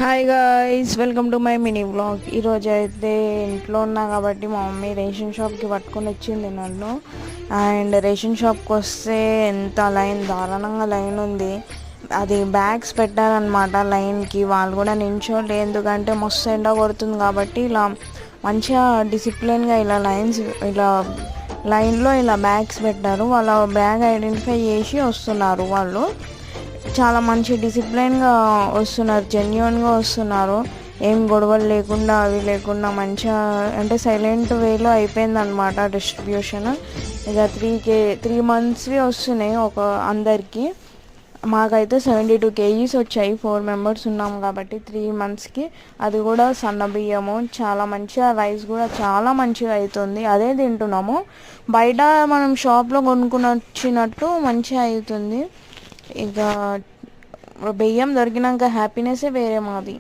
Hi guys, welcome to my mini vlog. ఈరోజు అయితే ఇంట్లో ఉన్నా కాబట్టి మా మమ్మీ రేషన్ షాప్కి పట్టుకొని వచ్చింది నన్ను. అండ్ రేషన్ షాప్కి వస్తే ఎంత లైన్, దారుణంగా లైన్ ఉంది. అది బ్యాగ్స్ పెట్టారనమాట లైన్కి. వాళ్ళు కూడా నించోలే, ఎందుకంటే మస్తు ఎండ కొడుతుంది కాబట్టి ఇలా మంచిగా డిసిప్లిన్గా ఇలా లైన్లో ఇలా బ్యాగ్స్ పెట్టారు. వాళ్ళ బ్యాగ్ ఐడెంటిఫై చేసి వస్తున్నారు. వాళ్ళు చాలా మంచి డిసిప్లైన్గా వస్తున్నారు, జెన్యున్గా వస్తున్నారు. ఏం గొడవలు లేకుండా అవి లేకుండా మంచిగా, అంటే సైలెంట్ వేలో అయిపోయిందనమాట డిస్ట్రిబ్యూషన్. ఇక 3 monthsవి వస్తున్నాయి అందరికీ. మాకైతే 72 kgs వచ్చాయి. 4 members ఉన్నాము కాబట్టి 3 monthsకి. అది కూడా సన్న బియ్యము, చాలా మంచిగా, రైస్ కూడా చాలా మంచిగా అవుతుంది. అదే తింటున్నాము. బయట మనం షాప్లో కొనుక్కుని వచ్చినట్టు మంచిగా అవుతుంది. ఇక బియ్యం దొరికినాక హ్యాపీనెస్సే వేరే మాది.